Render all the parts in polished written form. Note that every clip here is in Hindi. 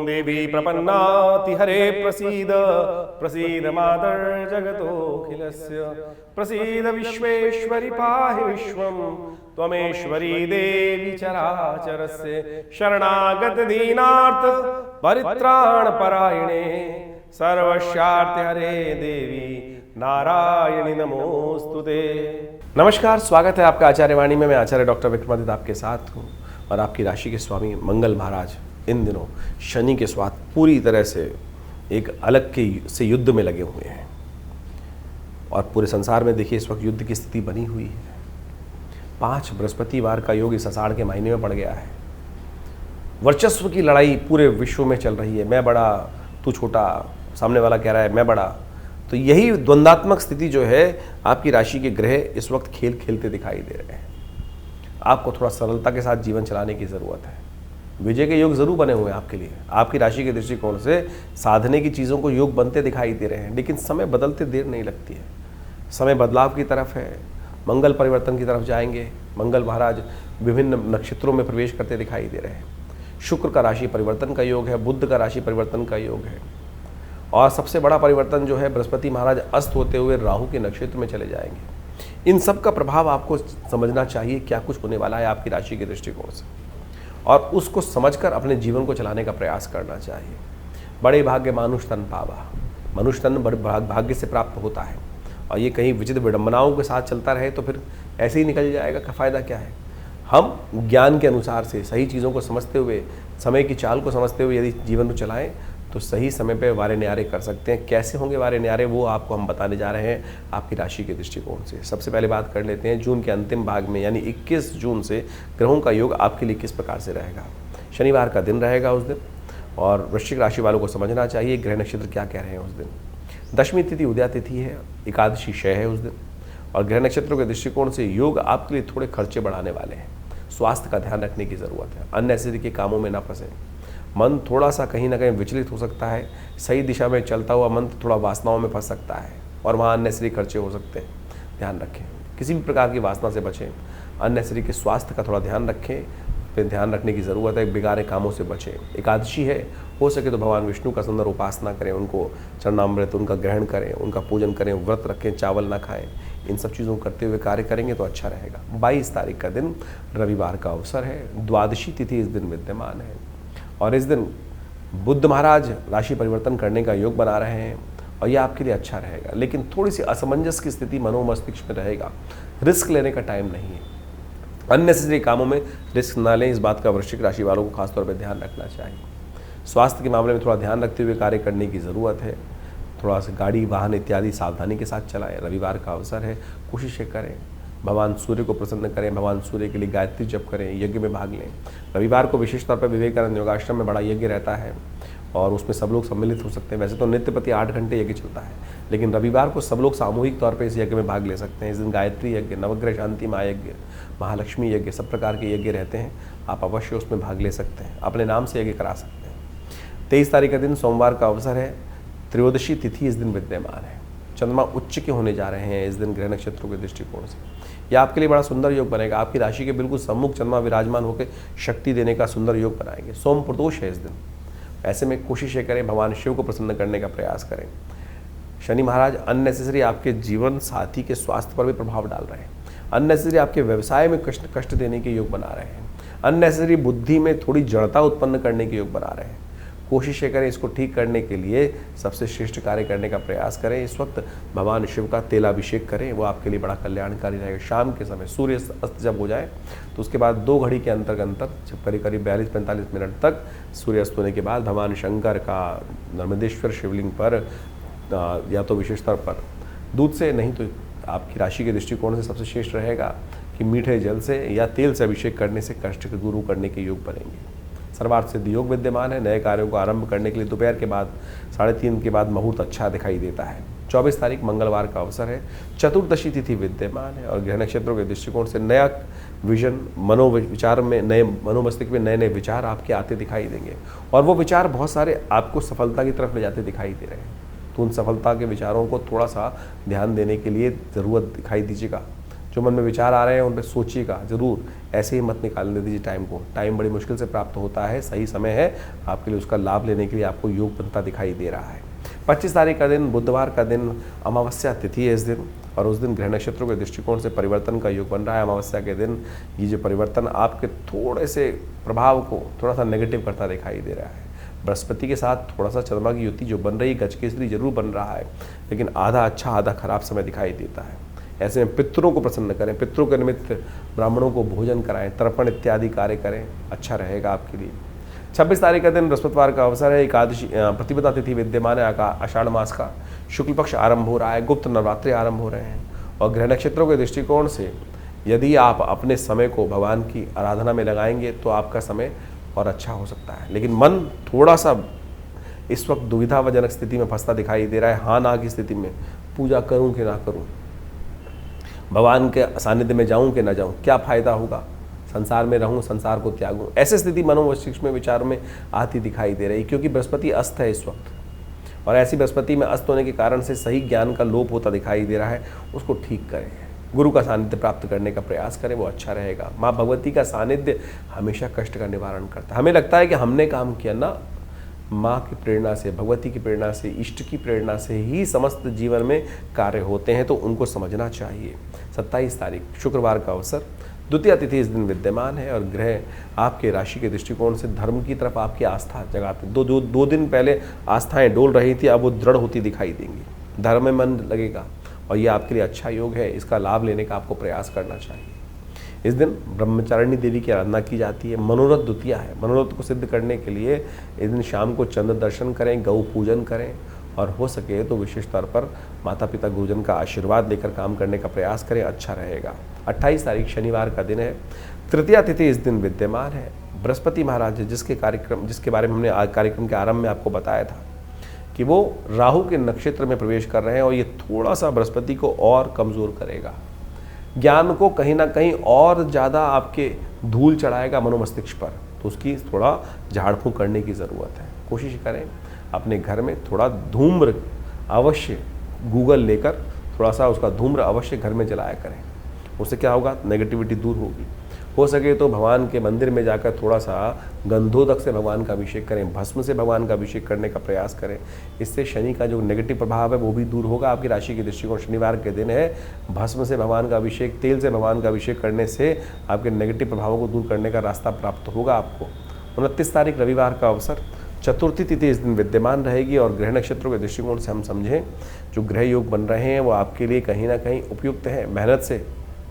देवी प्रपन्नाति हरे प्रसीद प्रसीद मातर् जगतोऽखिलस्य प्रसीद विश्वेश्वरि पाहि विश्वं त्वमेश्वरी देवी चराचरस्य शरणागत दीनार्थ परित्राण परायणे सर्वस्यार्थ हरे देवी नारायणी नमोस्तुते। नमस्कार, स्वागत है आपका आचार्यवाणी में। मैं आचार्य डॉक्टर विक्रमादित्य आपके साथ हूँ और आपकी राशि के स्वामी मंगल महाराज इन दिनों शनि के साथ पूरी तरह से एक अलग के से युद्ध में लगे हुए हैं और पूरे संसार में देखिए इस वक्त युद्ध की स्थिति बनी हुई है। 5 बृहस्पतिवार का योग इस आषाढ़ के महीने में पड़ गया है। वर्चस्व की लड़ाई पूरे विश्व में चल रही है। मैं बड़ा तू छोटा, सामने वाला कह रहा है मैं बड़ा। तो यही द्वंद्वात्मक स्थिति जो है आपकी राशि के ग्रह इस वक्त खेल खेलते दिखाई दे रहे हैं। आपको थोड़ा सरलता के साथ जीवन चलाने की ज़रूरत है। विजय के योग जरूर बने हुए हैं आपके लिए। आपकी राशि के दृष्टिकोण से साधने की चीज़ों को योग बनते दिखाई दे रहे हैं, लेकिन समय बदलते देर नहीं लगती है। समय बदलाव की तरफ है, मंगल परिवर्तन की तरफ जाएंगे। मंगल महाराज विभिन्न नक्षत्रों में प्रवेश करते दिखाई दे रहे हैं। शुक्र का राशि परिवर्तन का योग है, बुध का राशि परिवर्तन का योग है और सबसे बड़ा परिवर्तन जो है बृहस्पति महाराज अस्त होते हुए राहु के नक्षत्र में चले जाएंगे। इन सब का प्रभाव आपको समझना चाहिए, क्या कुछ होने वाला है आपकी राशि के दृष्टिकोण से, और उसको समझकर अपने जीवन को चलाने का प्रयास करना चाहिए। बड़े भाग्य मानुष तन पावा, मनुष्य तन बड़े भाग्य से प्राप्त होता है और ये कहीं विचित्र विडंबनाओं के साथ चलता रहे तो फिर ऐसे ही निकल जाएगा, का फ़ायदा क्या है। हम ज्ञान के अनुसार से सही चीज़ों को समझते हुए, समय की चाल को समझते हुए यदि जीवन को चलाएं तो सही समय पे वारे न्यारे कर सकते हैं। कैसे होंगे वारे न्यारे, वो आपको हम बताने जा रहे हैं आपकी राशि के दृष्टिकोण से। सबसे पहले बात कर लेते हैं जून के अंतिम भाग में, यानी 21 जून से ग्रहों का योग आपके लिए किस प्रकार से रहेगा। शनिवार का दिन रहेगा उस दिन, और वृश्चिक राशि वालों को समझना चाहिए ग्रह नक्षत्र क्या कह रहे हैं उस दिन। दशमी तिथि उदया तिथि है, एकादशी क्षय है उस दिन, और ग्रह नक्षत्रों के दृष्टिकोण से योग आपके लिए थोड़े खर्चे बढ़ाने वाले हैं। स्वास्थ्य का ध्यान रखने की ज़रूरत है। अननेसेसरी के कामों में ना फंसे। मन थोड़ा सा कहीं ना कहीं विचलित हो सकता है। सही दिशा में चलता हुआ मन थोड़ा वासनाओं में फंस सकता है और वहाँ अननेसेसरी खर्चे हो सकते हैं। ध्यान रखें, किसी भी प्रकार की वासना से बचें। अननेसेसरी के स्वास्थ्य का थोड़ा ध्यान रखें, फिर ध्यान रखने की ज़रूरत है। बिगाड़े कामों से बचें। एकादशी है, हो सके तो भगवान विष्णु का सुंदर उपासना करें, उनको चरणामृत उनका ग्रहण करें, उनका पूजन करें, व्रत रखें, चावल ना खाएं। इन सब चीज़ों को करते हुए कार्य करेंगे तो अच्छा रहेगा। 22 तारीख का दिन रविवार का अवसर है। द्वादशी तिथि इस दिन विद्यमान है और इस दिन बुध महाराज राशि परिवर्तन करने का योग बना रहे हैं और यह आपके लिए अच्छा रहेगा, लेकिन थोड़ी सी असमंजस की स्थिति मनोमस्तिष्क में रहेगा। रिस्क लेने का टाइम नहीं है। अननेसेसरी कामों में रिस्क ना लें, इस बात का वृश्चिक राशि वालों को खासतौर पर ध्यान रखना चाहिए। स्वास्थ्य के मामले में थोड़ा ध्यान रखते हुए कार्य करने की ज़रूरत है। थोड़ा सा गाड़ी वाहन इत्यादि सावधानी के साथ चलाएं। रविवार का अवसर है, कोशिशें करें, भगवान सूर्य को प्रसन्न करें, भगवान सूर्य के लिए गायत्री जप करें, यज्ञ में भाग लें। रविवार को विशेष तौर पर विवेकानंद योगाश्रम में बड़ा यज्ञ रहता है और उसमें सब लोग सम्मिलित हो सकते हैं। वैसे तो नित्य प्रति 8 घंटे यज्ञ चलता है, लेकिन रविवार को सब लोग सामूहिक तौर पर इस यज्ञ में भाग ले सकते हैं। इस दिन गायत्री यज्ञ, नवग्रह शांति महायज्ञ, महालक्ष्मी यज्ञ, सब प्रकार के यज्ञ रहते हैं। आप अवश्य उसमें भाग ले सकते हैं, अपने नाम से यज्ञ करा सकते हैं। 23 तारीख का दिन सोमवार का अवसर है। त्रयोदशी तिथि इस दिन विद्यमान है। चंद्रमा उच्च के होने जा रहे हैं इस दिन ग्रह नक्षत्रों के दृष्टिकोण से। यह आपके लिए बड़ा सुंदर योग बनेगा। आपकी राशि के बिल्कुल सम्मुख चंद्रमा विराजमान होकर शक्ति देने का सुंदर योग बनाएंगे। सोम प्रदोष है इस दिन, ऐसे में कोशिशें करें, भगवान शिव को प्रसन्न करने का प्रयास करें। शनि महाराज अननेसेसरी आपके जीवन साथी के स्वास्थ्य पर भी प्रभाव डाल रहे हैं। अननेसेसरी आपके व्यवसाय में कष्ट देने के योग बना रहे हैं। अननेसेसरी बुद्धि में थोड़ी जड़ता उत्पन्न करने के योग बना रहे हैं। कोशिशें करें, इसको ठीक करने के लिए सबसे श्रेष्ठ कार्य करने का प्रयास करें। इस वक्त भगवान शिव का तेलाभिषेक करें, वो आपके लिए बड़ा कल्याणकारी रहेगा। शाम के समय सूर्य अस्त जब हो जाए तो उसके बाद 2 घड़ी के अंतर करीब 42-45 मिनट तक सूर्य अस्त होने के बाद भगवान शंकर का नर्मदेश्वर शिवलिंग पर या तो विशेष तौर पर दूध से, नहीं तो आपकी राशि के दृष्टिकोण से सबसे श्रेष्ठ रहेगा कि मीठे जल से या तेल से अभिषेक करने से कष्ट को दूर करने के योग बनेंगे। सर्वार्थ सिद्धि योग विद्यमान है। नए कार्यों को आरंभ करने के लिए दोपहर के बाद 3:30 के बाद मुहूर्त अच्छा दिखाई देता है। 24 तारीख मंगलवार का अवसर है। चतुर्दशी तिथि विद्यमान है और ग्रह नक्षत्रों के दृष्टिकोण से नया विजन, मनोविचार में नए, मनोमस्तिष्क में नए नए विचार आपके आते दिखाई देंगे और वो विचार बहुत सारे आपको सफलता की तरफ ले जाते दिखाई दे रहे हैं। तो उन सफलता के विचारों को थोड़ा सा ध्यान देने के लिए ज़रूरत दिखाई दीजिएगा। जो मन में विचार आ रहे हैं उन पर सोचिएगा ज़रूर, ऐसे ही मत निकालने दीजिए टाइम को। टाइम बड़ी मुश्किल से प्राप्त होता है, सही समय है आपके लिए, उसका लाभ लेने के लिए आपको योग बनता दिखाई दे रहा है। 25 तारीख का दिन बुधवार का दिन, अमावस्या तिथि है इस दिन, और उस दिन ग्रह नक्षत्रों के दृष्टिकोण से परिवर्तन का योग बन रहा है। अमावस्या के दिन ये जो परिवर्तन आपके थोड़े से प्रभाव को थोड़ा सा नेगेटिव करता दिखाई दे रहा है। बृहस्पति के साथ थोड़ा सा चंद्रमा की युति जो बन रही है, गजकेसरी जरूर बन रहा है, लेकिन आधा अच्छा आधा खराब समय दिखाई देता है। ऐसे में पितरों को प्रसन्न करें, पितरों के निमित्त ब्राह्मणों को भोजन कराएं, तर्पण इत्यादि कार्य करें, अच्छा रहेगा आपके लिए। 26 तारीख का दिन बृहस्पतिवार का अवसर है, एकादशी प्रतिपदा तिथि विद्यमान है, आषाढ़ मास का शुक्ल पक्ष आरंभ हो रहा है, गुप्त नवरात्रि आरंभ हो रहे हैं। और ग्रह नक्षत्रों के दृष्टिकोण से यदि आप अपने समय को भगवान की आराधना में लगाएंगे तो आपका समय और अच्छा हो सकता है। लेकिन मन थोड़ा सा इस वक्त दुविधाजनक स्थिति में फंसता दिखाई दे रहा है, हाँ ना की स्थिति में, पूजा करूं कि ना करूं, भगवान के सानिध्य में जाऊं कि ना जाऊं, क्या फायदा होगा, संसार में रहूं संसार को त्यागूं, ऐसी स्थिति मनोमस्तिष्क में विचारों में आती दिखाई दे रही, क्योंकि बृहस्पति अस्त है इस वक्त। और ऐसी बृहस्पति में अस्त होने के कारण से सही ज्ञान का लोप होता दिखाई दे रहा है, उसको ठीक करें। गुरु का सानिध्य प्राप्त करने का प्रयास करें, वो अच्छा रहेगा। माँ भगवती का सानिध्य हमेशा कष्ट का निवारण करता है। हमें लगता है कि हमने काम किया ना, माँ की प्रेरणा से, भगवती की प्रेरणा से, इष्ट की प्रेरणा से ही समस्त जीवन में कार्य होते हैं, तो उनको समझना चाहिए। 27 तारीख शुक्रवार का अवसर, द्वितीय तिथि इस दिन विद्यमान है, और ग्रह आपके राशि के दृष्टिकोण से धर्म की तरफ आपकी आस्था जगाते। दो दिन पहले आस्थाएं डोल रही थी, अब वो दृढ़ होती दिखाई देंगी, धर्म में मन लगेगा, और ये आपके लिए अच्छा योग है। इसका लाभ लेने का आपको प्रयास करना चाहिए। इस दिन ब्रह्मचारिणी देवी की आराधना की जाती है। मनोरथ द्वितीया है, मनोरथ को सिद्ध करने के लिए इस दिन शाम को चंद्र दर्शन करें, गौ पूजन करें, और हो सके तो विशेष तौर पर माता पिता गुरुजन का आशीर्वाद लेकर काम करने का प्रयास करें, अच्छा रहेगा। 28 तारीख शनिवार का दिन है, तृतीया तिथि इस दिन विद्यमान है। बृहस्पति महाराज जिसके बारे में हमने आज कार्यक्रम के आरंभ में आपको बताया था कि वो राहु के नक्षत्र में प्रवेश कर रहे हैं, और ये थोड़ा सा बृहस्पति को और कमज़ोर करेगा, ज्ञान को कहीं ना कहीं और ज़्यादा आपके धूल चढ़ाएगा मनोमस्तिष्क पर, तो उसकी थोड़ा झाड़ फूँक करने की ज़रूरत है। कोशिश करें अपने घर में थोड़ा धूम्र अवश्य, गूगल लेकर थोड़ा सा उसका धूम्र अवश्य घर में जलाया करें, उससे क्या होगा, नेगेटिविटी दूर होगी। हो सके तो भगवान के मंदिर में जाकर थोड़ा सा गंधोदक से भगवान का अभिषेक करें, भस्म से भगवान का अभिषेक करने का प्रयास करें। इससे शनि का जो नेगेटिव प्रभाव है वो भी दूर होगा। आपकी राशि की दृष्टिकोण शनिवार के दिन है, भस्म से भगवान का अभिषेक, तेल से भगवान का अभिषेक करने से आपके नेगेटिव प्रभावों को दूर करने का रास्ता प्राप्त होगा आपको। 29 तारीख रविवार का अवसर, चतुर्थी तिथि इस दिन विद्यमान रहेगी, और ग्रह नक्षत्रों के दृष्टिकोण से हम समझें जो ग्रह योग बन रहे हैं वो आपके लिए कहीं ना कहीं उपयुक्त है। मेहनत से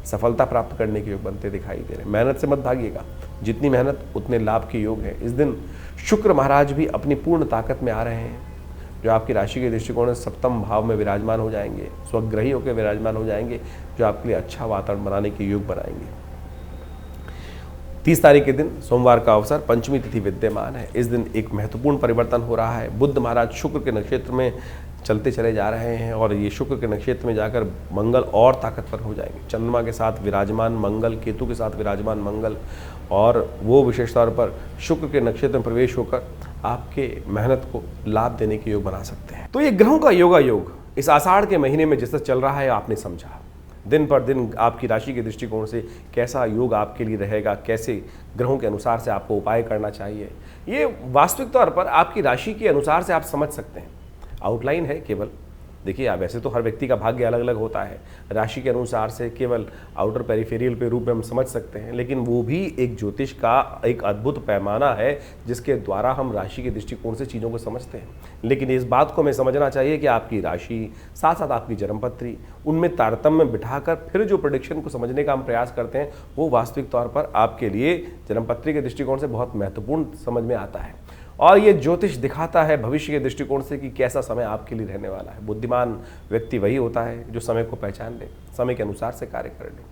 सफलता प्राप्त करने के योग बनते दिखाई दे रहे हैं, मेहनत से मत भागिएगा, जितनी मेहनत उतने लाभ के योग है। इस दिन शुक्र महाराज भी अपनी पूर्ण ताकत में आ रहे हैं, जो आपकी राशि के दृष्टिकोण से सप्तम भाव में विराजमान हो जाएंगे, स्वग्रही होकर विराजमान हो जाएंगे, जो आपके लिए अच्छा वातावरण बनाने के योग बनाएंगे। 30 तारीख के दिन सोमवार का अवसर, पंचमी तिथि विद्यमान है। इस दिन एक महत्वपूर्ण परिवर्तन हो रहा है। बुध महाराज शुक्र के नक्षत्र में चलते चले जा रहे हैं, और ये शुक्र के नक्षत्र में जाकर मंगल और ताकतवर हो जाएंगे। चंद्रमा के साथ विराजमान मंगल, केतु के साथ विराजमान मंगल, और वो विशेष तौर पर शुक्र के नक्षत्र में प्रवेश होकर आपके मेहनत को लाभ देने के योग बना सकते हैं। तो ये ग्रहों का योगा योग इस आषाढ़ के महीने में जिस चल रहा है, आपने समझा। दिन पर दिन आपकी राशि के दृष्टिकोण से कैसा योग आपके लिए रहेगा, कैसे ग्रहों के अनुसार से आपको उपाय करना चाहिए, ये वास्तविक तौर पर आपकी राशि के अनुसार से आप समझ सकते हैं। आउटलाइन है केवल, देखिए आप वैसे तो हर व्यक्ति का भाग्य अलग अलग होता है, राशि के अनुसार से केवल आउटर पेरिफेरियल पे रूप में हम समझ सकते हैं, लेकिन वो भी एक ज्योतिष का एक अद्भुत पैमाना है जिसके द्वारा हम राशि के दृष्टिकोण से चीज़ों को समझते हैं। लेकिन इस बात को हमें समझना चाहिए कि आपकी राशि साथ साथ आपकी जन्मपत्री, उनमें तारतम्य बिठाकर फिर जो प्रेडिक्शन को समझने का हम प्रयास करते हैं, वो वास्तविक तौर पर आपके लिए जन्मपत्री के दृष्टिकोण से बहुत महत्वपूर्ण समझ में आता है। और ये ज्योतिष दिखाता है भविष्य के दृष्टिकोण से कि कैसा समय आपके लिए रहने वाला है। बुद्धिमान व्यक्ति वही होता है जो समय को पहचान ले, समय के अनुसार से कार्य कर ले।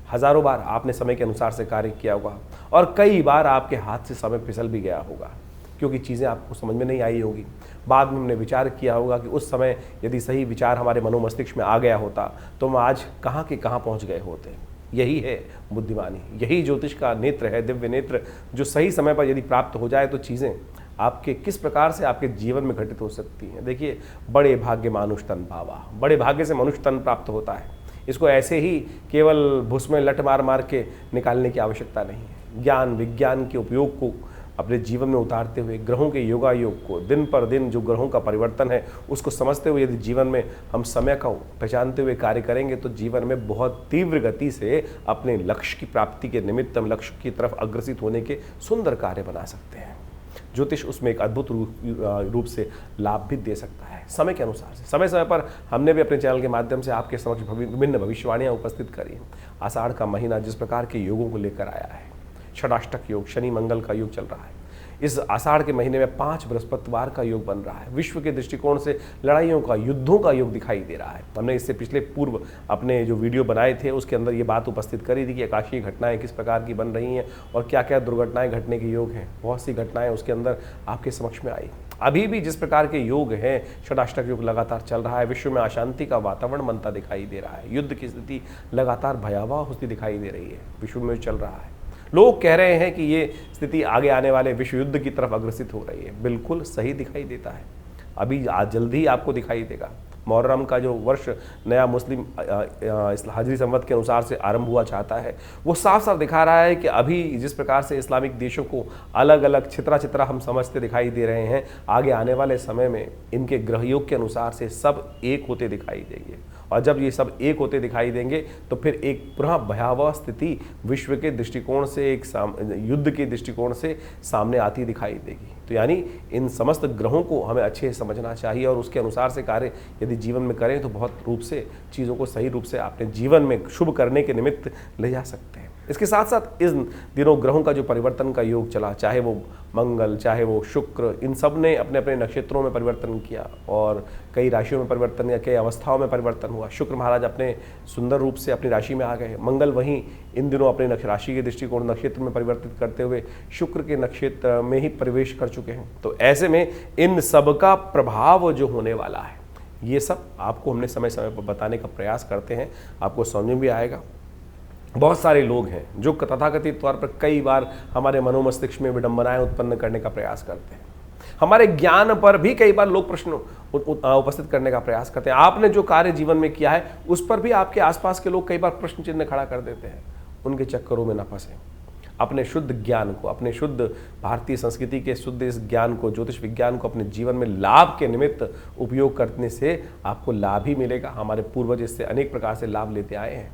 हजारों बार आपने समय के अनुसार से कार्य किया होगा, और कई बार आपके हाथ से समय फिसल भी गया होगा, क्योंकि चीज़ें आपको समझ में नहीं आई होगी। बाद में हमने विचार किया होगा कि उस समय यदि सही विचार हमारे मनोमस्तिष्क में आ गया होता तो हम आज कहाँ के कहाँ पहुँच गए होते। यही है बुद्धिमानी, यही ज्योतिष का नेत्र है, दिव्य नेत्र, जो सही समय पर यदि प्राप्त हो जाए तो चीज़ें आपके किस प्रकार से आपके जीवन में घटित हो सकती हैं। देखिए, बड़े भाग्य मानुष तन पावा, बड़े भाग्य से मनुष्य तन प्राप्त होता है। इसको ऐसे ही केवल भूस में लट मार मार के निकालने की आवश्यकता नहीं है। ज्ञान विज्ञान के उपयोग को अपने जीवन में उतारते हुए, ग्रहों के योगा योग को, दिन पर दिन जो ग्रहों का परिवर्तन है उसको समझते हुए यदि जीवन में हम समय का पहचानते हुए कार्य करेंगे तो जीवन में बहुत तीव्र गति से अपने लक्ष्य की प्राप्ति के निमित्त हम लक्ष्य की तरफ अग्रसित होने के सुंदर कार्य बना सकते हैं। ज्योतिष उसमें एक अद्भुत रूप से लाभ भी दे सकता है समय के अनुसार से। समय समय पर हमने भी अपने चैनल के माध्यम से आपके समक्ष विभिन्न भविष्यवाणियां उपस्थित करी हैं। आषाढ़ का महीना जिस प्रकार के योगों को लेकर आया है, षडाष्टक योग, शनि मंगल का योग चल रहा है। इस आषाढ़ के महीने में 5 बृहस्पतिवार का योग बन रहा है। विश्व के दृष्टिकोण से लड़ाइयों का, युद्धों का योग दिखाई दे रहा है। हमने इससे पिछले पूर्व अपने जो वीडियो बनाए थे उसके अंदर ये बात उपस्थित करी थी कि आकाशीय घटनाएं किस प्रकार की बन रही हैं और क्या क्या दुर्घटनाएं घटने के योग हैं। बहुत सी घटनाएं उसके अंदर आपके समक्ष में आई। अभी भी जिस प्रकार के योग हैं, षडाष्टक योग लगातार चल रहा है। विश्व में अशांति का वातावरण बनता दिखाई दे रहा है। युद्ध की स्थिति लगातार भयावह होती दिखाई दे रही है, विश्व में चल रहा है। लोग कह रहे हैं कि ये स्थिति आगे आने वाले विश्व युद्ध की तरफ अग्रसित हो रही है। बिल्कुल सही दिखाई देता है। अभी आज जल्दी ही आपको दिखाई देगा। मुहर्रम का जो वर्ष नया मुस्लिम हिजरी संवत के अनुसार से आरंभ हुआ चाहता है, वो साफ साफ दिखा रहा है कि अभी जिस प्रकार से इस्लामिक देशों को अलग अलग छितरा छितरा हम समझते दिखाई दे रहे हैं, आगे आने वाले समय में इनके ग्रहयोग के अनुसार से सब एक होते दिखाई देंगे। और जब ये सब एक होते दिखाई देंगे तो फिर एक पुनः भयावह स्थिति विश्व के दृष्टिकोण से, एक युद्ध के दृष्टिकोण से सामने आती दिखाई देगी। तो यानी इन समस्त ग्रहों को हमें अच्छे से समझना चाहिए और उसके अनुसार से कार्य यदि जीवन में करें तो बहुत रूप से चीज़ों को सही रूप से अपने जीवन में शुभ करने के निमित्त ले जा सकते हैं। इसके साथ साथ इन दिनों ग्रहों का जो परिवर्तन का योग चला, चाहे वो मंगल, चाहे वो शुक्र, इन सब ने अपने अपने नक्षत्रों में परिवर्तन किया और कई राशियों में परिवर्तन या कई अवस्थाओं में परिवर्तन हुआ। शुक्र महाराज अपने सुंदर रूप से अपनी राशि में आ गए। मंगल वहीं इन दिनों अपने राशि के दृष्टिकोण नक्षत्र में परिवर्तित करते हुए शुक्र के नक्षत्र में ही प्रवेश कर चुके हैं। तो ऐसे में इन सब का प्रभाव जो होने वाला है, ये सब आपको हमने समय समय पर बताने का प्रयास करते हैं, आपको समझ में भी आएगा। बहुत सारे लोग हैं जो तथाकथित तौर पर कई बार हमारे मनोमस्तिष्क में विडंबनाएं उत्पन्न करने का प्रयास करते हैं। हमारे ज्ञान पर भी कई बार लोग प्रश्न उपस्थित करने का प्रयास करते हैं। आपने जो कार्य जीवन में किया है उस पर भी आपके आसपास के लोग कई बार प्रश्न चिन्ह खड़ा कर देते हैं। उनके चक्करों में न फंसे। अपने शुद्ध ज्ञान को, अपने शुद्ध भारतीय संस्कृति के शुद्ध इस ज्ञान को, ज्योतिष विज्ञान को अपने जीवन में लाभ के निमित्त उपयोग करने से आपको लाभ ही मिलेगा। हमारे पूर्वज इससे अनेक प्रकार से लाभ लेते आए हैं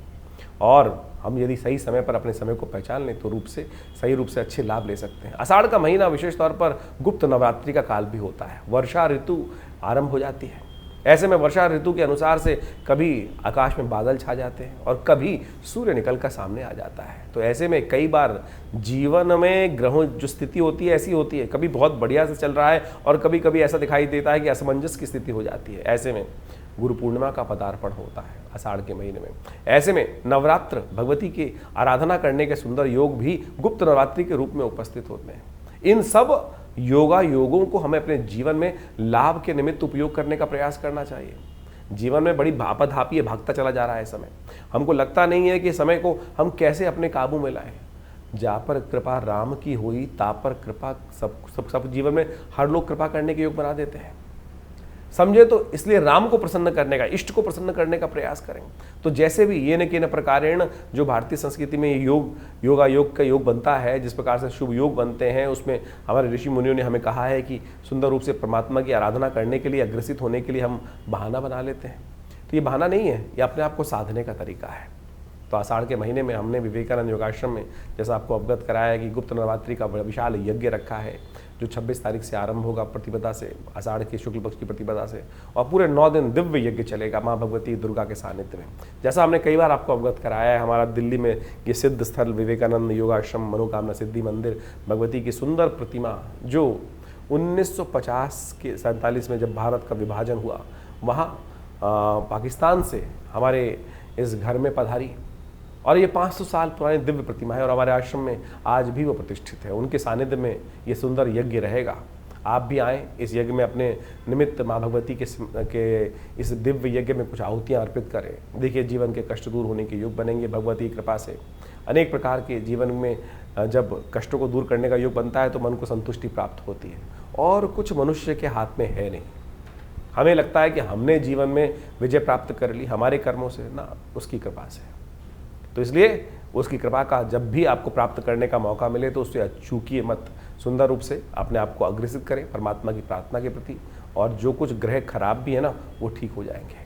और हम यदि सही समय पर अपने समय को पहचान लें तो सही रूप से अच्छे लाभ ले सकते हैं। आषाढ़ का महीना विशेष तौर पर गुप्त नवरात्रि का काल भी होता है। वर्षा ऋतु आरंभ हो जाती है। ऐसे में वर्षा ऋतु के अनुसार से कभी आकाश में बादल छा जाते हैं और कभी सूर्य निकल कर सामने आ जाता है। तो ऐसे में कई बार जीवन में ग्रहों जो स्थिति होती है ऐसी होती है, कभी बहुत बढ़िया से चल रहा है और कभी कभी ऐसा दिखाई देता है कि असमंजस की स्थिति हो जाती है। ऐसे में गुरु पूर्णिमा का पदार्पण होता है आषाढ़ के महीने में। ऐसे में नवरात्र, भगवती की आराधना करने के सुंदर योग भी गुप्त नवरात्रि के रूप में उपस्थित होते हैं। इन सब योगों को हमें अपने जीवन में लाभ के निमित्त उपयोग करने का प्रयास करना चाहिए। जीवन में बड़ी भापाधापी भागता चला जा रहा है समय। हमको लगता नहीं है कि समय को हम कैसे अपने काबू में लाएं। जा पर कृपा राम की हुई, ता पर कृपा सब जीवन में हर लोग कृपा करने के योग बना देते हैं, समझे। तो इसलिए राम को प्रसन्न करने का, इष्ट को प्रसन्न करने का प्रयास करें। तो जैसे भी ये न के न प्रकारेण जो भारतीय संस्कृति में योग का योग बनता है, जिस प्रकार से शुभ योग बनते हैं, उसमें हमारे ऋषि मुनियों ने हमें कहा है कि सुंदर रूप से परमात्मा की आराधना करने के लिए, अग्रसित होने के लिए हम बहाना बना लेते हैं। तो ये बहाना नहीं है, ये अपने आप को साधने का तरीका है। तो आषाढ़ के महीने में हमने विवेकानंद योगाश्रम में जैसा आपको अवगत कराया है कि गुप्त नवरात्रि का विशाल यज्ञ रखा है जो 26 तारीख से आरंभ होगा प्रतिपदा से, आषाढ़ के शुक्ल पक्ष की प्रतिपदा से, और पूरे 9 दिन दिव्य यज्ञ चलेगा माँ भगवती दुर्गा के सानिध्य में। जैसा हमने कई बार आपको अवगत कराया है, हमारा दिल्ली में ये सिद्ध स्थल विवेकानंद योगाश्रम मनोकामना सिद्धि मंदिर, भगवती की सुंदर प्रतिमा जो 1950 के 47 में जब भारत का विभाजन हुआ, वहाँ पाकिस्तान से हमारे इस घर में पधारी और ये 500 साल पुरानी दिव्य प्रतिमा है और हमारे आश्रम में आज भी वो प्रतिष्ठित है। उनके सानिध्य में ये सुंदर यज्ञ रहेगा। आप भी आएँ इस यज्ञ में, अपने निमित्त माँ भगवती के इस दिव्य यज्ञ में कुछ आहुतियाँ अर्पित करें। देखिए जीवन के कष्ट दूर होने के योग बनेंगे भगवती की कृपा से। अनेक प्रकार के जीवन में जब कष्टों को दूर करने का योग बनता है तो मन को संतुष्टि प्राप्त होती है और कुछ मनुष्य के हाथ में है नहीं। हमें लगता है कि हमने जीवन में विजय प्राप्त कर ली हमारे कर्मों से, ना, उसकी कृपा से। तो इसलिए उसकी कृपा का जब भी आपको प्राप्त करने का मौका मिले तो उससे चूकिए मत, सुंदर रूप से अपने आप को अग्रसित करें परमात्मा की प्रार्थना के प्रति, और जो कुछ ग्रह खराब भी है ना वो ठीक हो जाएंगे।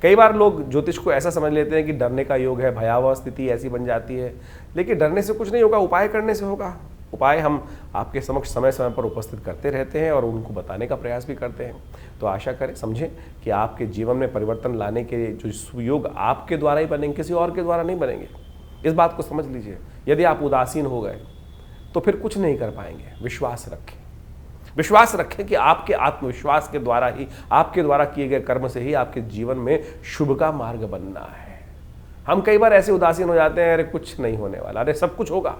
कई बार लोग ज्योतिष को ऐसा समझ लेते हैं कि डरने का योग है, भयावह स्थिति ऐसी बन जाती है, लेकिन डरने से कुछ नहीं होगा, उपाय करने से होगा। उपाय हम आपके समक्ष समय समय पर उपस्थित करते रहते हैं और उनको बताने का प्रयास भी करते हैं। तो आशा करें, समझें कि आपके जीवन में परिवर्तन लाने के जो सुयोग आपके द्वारा ही बनेंगे, किसी और के द्वारा नहीं बनेंगे। इस बात को समझ लीजिए। यदि आप उदासीन हो गए तो फिर कुछ नहीं कर पाएंगे। विश्वास रखें, विश्वास रखें कि आपके आत्मविश्वास के द्वारा ही, आपके द्वारा किए गए कर्म से ही आपके जीवन में शुभ का मार्ग बनना है। हम कई बार ऐसे उदासीन हो जाते हैं, अरे कुछ नहीं होने वाला, अरे सब कुछ होगा।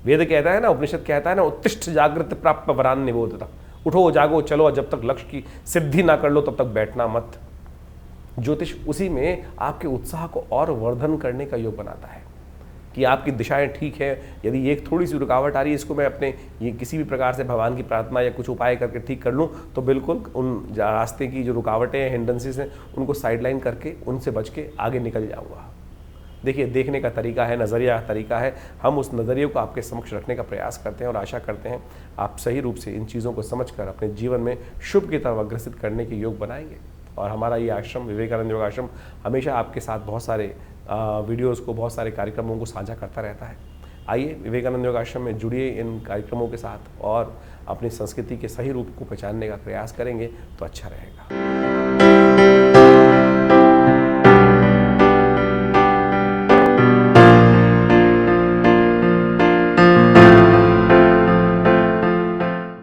वेद कहता है ना, उपनिषद कहता है ना, उत्तिष्ठ जागृत प्राप्त वरान निबोधता। उठो, जागो, चलो, जब तक लक्ष्य की सिद्धि ना कर लो तब तक बैठना मत। ज्योतिष उसी में आपके उत्साह को और वर्धन करने का योग बनाता है कि आपकी दिशाएं ठीक है। यदि एक थोड़ी सी रुकावट आ रही है, इसको मैं अपने ये किसी भी प्रकार से भगवान की प्रार्थना या कुछ उपाय करके ठीक कर लूँ, तो बिल्कुल उन रास्ते की जो रुकावटें हैं, हिंड्रेंसेस हैं, उनको साइडलाइन करके उनसे बच के आगे निकल जाऊँगा। देखिए, देखने का तरीका है, नज़रिया तरीका है। हम उस नज़रिए को आपके समक्ष रखने का प्रयास करते हैं और आशा करते हैं आप सही रूप से इन चीज़ों को समझकर अपने जीवन में शुभ की तरफ अग्रसित करने के योग बनाएंगे। और हमारा ये आश्रम, विवेकानंद योग आश्रम, हमेशा आपके साथ बहुत सारे वीडियोज़ को, बहुत सारे कार्यक्रमों को साझा करता रहता है। आइए विवेकानंद योग आश्रम में जुड़िए इन कार्यक्रमों के साथ और अपनी संस्कृति के सही रूप को पहचानने का प्रयास करेंगे तो अच्छा रहेगा।